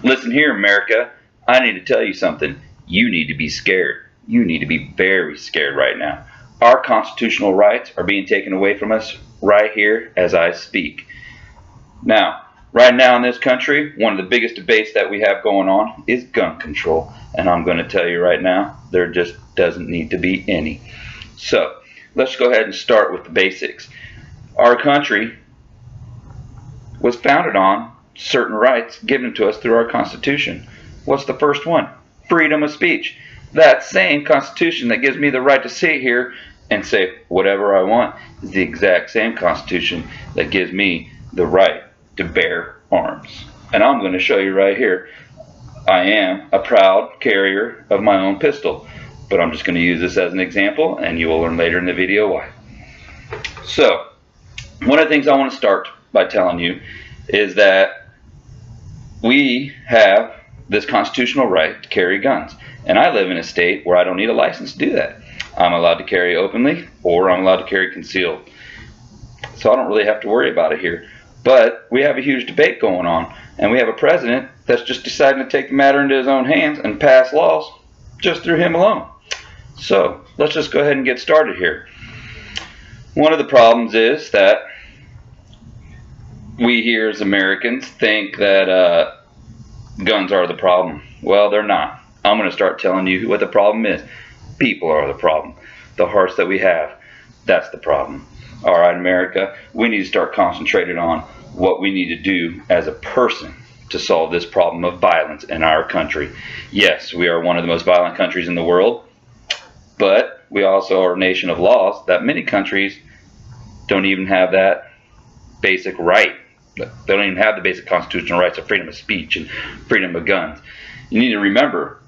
Listen here, America. I need to tell you something. You need to be scared. You need to be very scared right now. Our constitutional rights are being taken away from us right here as I speak. Now, right now in this country, one of the biggest debates that we have going on is gun control. And I'm going to tell you right now, there just doesn't need to be any. So, let's go ahead and start with the basics. Our country was founded on certain rights given to us through our Constitution. What's the first one? Freedom of speech. That same Constitution that gives me the right to sit here and say whatever I want is the exact same Constitution that gives me the right to bear arms. And I'm going to show you right here. I am a proud carrier of my own pistol, but I'm just going to use this as an example, and you will learn later in the video why. So, one of the things I want to start by telling you is that we have this constitutional right to carry guns. And I live in a state where I don't need a license to do that. I'm allowed to carry openly, or I'm allowed to carry concealed. So I don't really have to worry about it here. But we have a huge debate going on, and we have a president that's just deciding to take the matter into his own hands and pass laws just through him alone. So let's just go ahead and get started here. One of the problems is that we here as Americans think that guns are the problem. Well, they're not. I'm going to start telling you what the problem is. People are the problem. The hearts that we have, that's the problem. All right, America, we need to start concentrating on what we need to do as a person to solve this problem of violence in our country. Yes, we are one of the most violent countries in the world, but we also are a nation of laws that many countries don't even have that basic right. They don't even have the basic constitutional rights of freedom of speech and freedom of guns. You need to remember,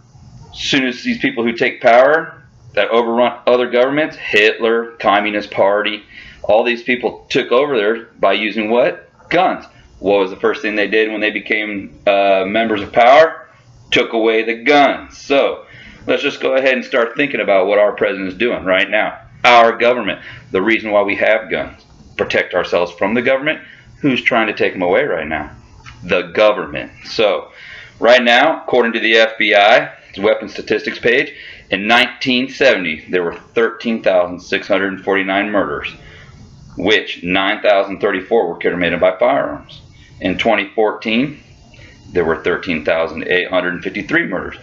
as soon as these people who take power that overrun other governments, Hitler, Communist Party, all these people took over there by using what? Guns. What was the first thing they did when they became members of power? Took away the guns. So let's just go ahead and start thinking about what our president is doing right now. Our government. The reason why we have guns. Protect ourselves from the government. Who's trying to take them away right now? The government. So right now, according to the FBI, weapons statistics page, in 1970 there were 13,649 murders, which 9,034 were committed by firearms. In 2014 there were 13,853 murders,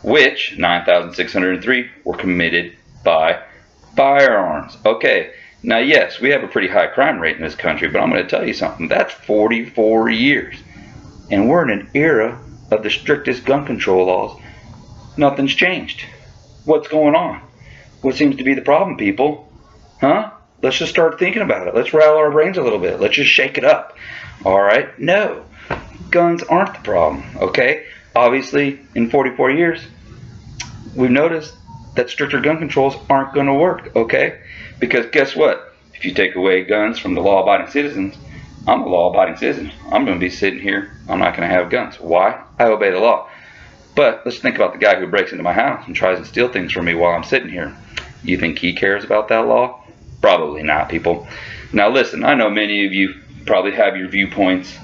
which 9,603 were committed by firearms. Okay, now yes, we have a pretty high crime rate in this country, but I'm going to tell you something. That's 44 years. And we're in an era of the strictest gun control laws. Nothing's changed. What's going on? What seems to be the problem, people? Huh? Let's just start thinking about it. Let's rattle our brains a little bit. Let's just shake it up. Alright? No. Guns aren't the problem. Okay? Obviously, in 44 years, we've noticed that stricter gun controls aren't going to work. Okay? Because guess what? If you take away guns from the law-abiding citizens, I'm a law-abiding citizen. I'm going to be sitting here. I'm not going to have guns. Why? I obey the law. But let's think about the guy who breaks into my house and tries to steal things from me while I'm sitting here. You think he cares about that law? Probably not, people. Now listen, I know many of you probably have your viewpoints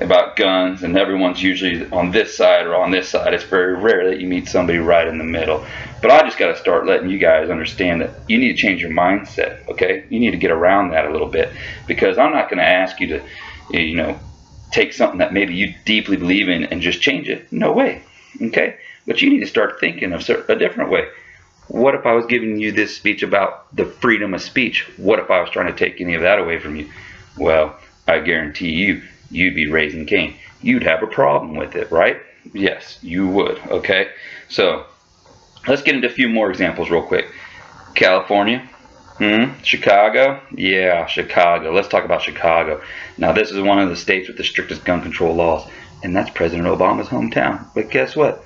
about guns, and everyone's usually on this side or on this side. It's very rare that you meet somebody right in the middle. But I just got to start letting you guys understand that you need to change your mindset, okay? You need to get around that a little bit, because I'm not going to ask you to, take something that maybe you deeply believe in and just change it. No way. Okay, but you need to start thinking of a different way. What if I was giving you this speech about the freedom of speech? What if I was trying to take any of that away from you? Well, I guarantee you, you'd be raising Cain. You'd have a problem with it, right? Yes, you would. Okay, so let's get into a few more examples real quick. California. Chicago? Yeah, Chicago. Let's talk about Chicago. Now, this is one of the states with the strictest gun control laws. And that's President Obama's hometown. But guess what?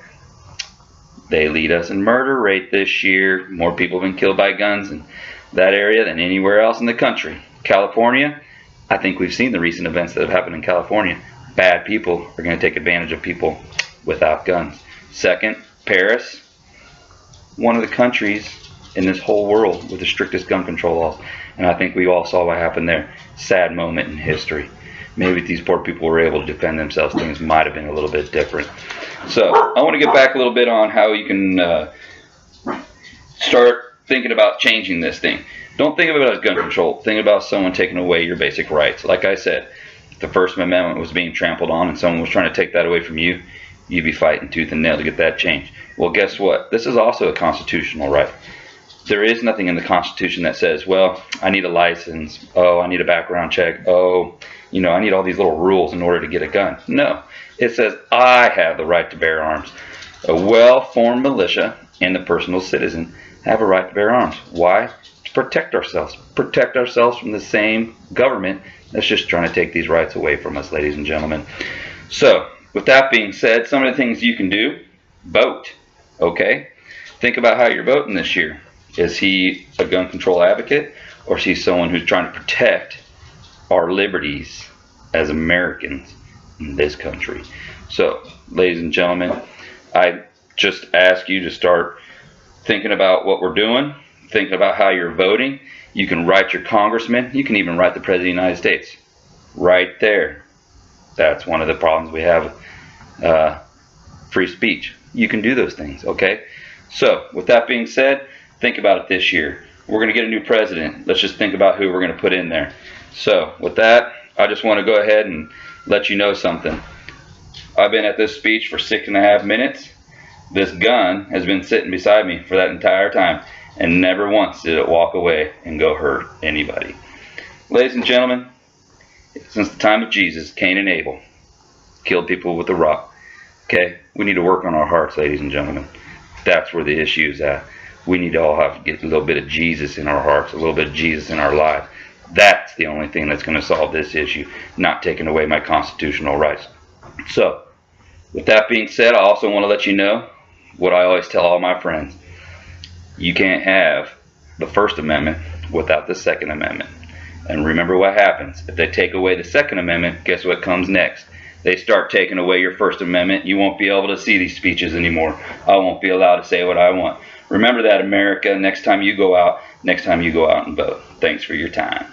They lead us in murder rate this year. More people have been killed by guns in that area than anywhere else in the country. California, I think we've seen the recent events that have happened in California. Bad people are going to take advantage of people without guns. Second, Paris, one of the countries in this whole world with the strictest gun control laws. And I think we all saw what happened there. Sad moment in history. maybe if these poor people were able to defend themselves, things might have been a little bit different. So I want to get back a little bit on how you can start thinking about changing this thing. Don't think of it as gun control. Think about someone taking away your basic rights. Like I said, if the First Amendment was being trampled on and someone was trying to take that away from you, you'd be fighting tooth and nail to get that changed. Well, guess what? This is also a constitutional right. There is nothing in the Constitution that says, well, I need a license. Oh, I need a background check. Oh, you know, I need all these little rules in order to get a gun. No. It says I have the right to bear arms. A well-formed militia and the personal citizen have a right to bear arms. Why? To protect ourselves. Protect ourselves from the same government that's just trying to take these rights away from us, ladies and gentlemen. So, with that being said, some of the things you can do, vote. Okay? Think about how you're voting this year. Is he a gun control advocate, or is he someone who's trying to protect our liberties as Americans in this country? So, ladies and gentlemen, I just ask you to start thinking about what we're doing, thinking about how you're voting. You can write your congressman. You can even write the President of the United States. Right there. That's one of the problems we have, free speech. You can do those things, okay? So, with that being said, think about it this year. We're going to get a new president. Let's just think about who we're going to put in there. So, with that, I just want to go ahead and let you know something. I've been at this speech for 6.5 minutes. This gun has been sitting beside me for that entire time, and never once did it walk away and go hurt anybody. Ladies and gentlemen, since the time of Jesus, Cain and Abel killed people with a rock. Okay? We need to work on our hearts, ladies and gentlemen. That's where the issue is at. We need to all have to get a little bit of Jesus in our hearts, a little bit of Jesus in our lives. That's the only thing that's going to solve this issue, not taking away my constitutional rights. So, with that being said, I also want to let you know what I always tell all my friends. You can't have the First Amendment without the Second Amendment. And remember what happens. If they take away the Second Amendment, guess what comes next? They start taking away your First Amendment. You won't be able to see these speeches anymore. I won't be allowed to say what I want. Remember that, America, next time you go out and vote. Thanks for your time.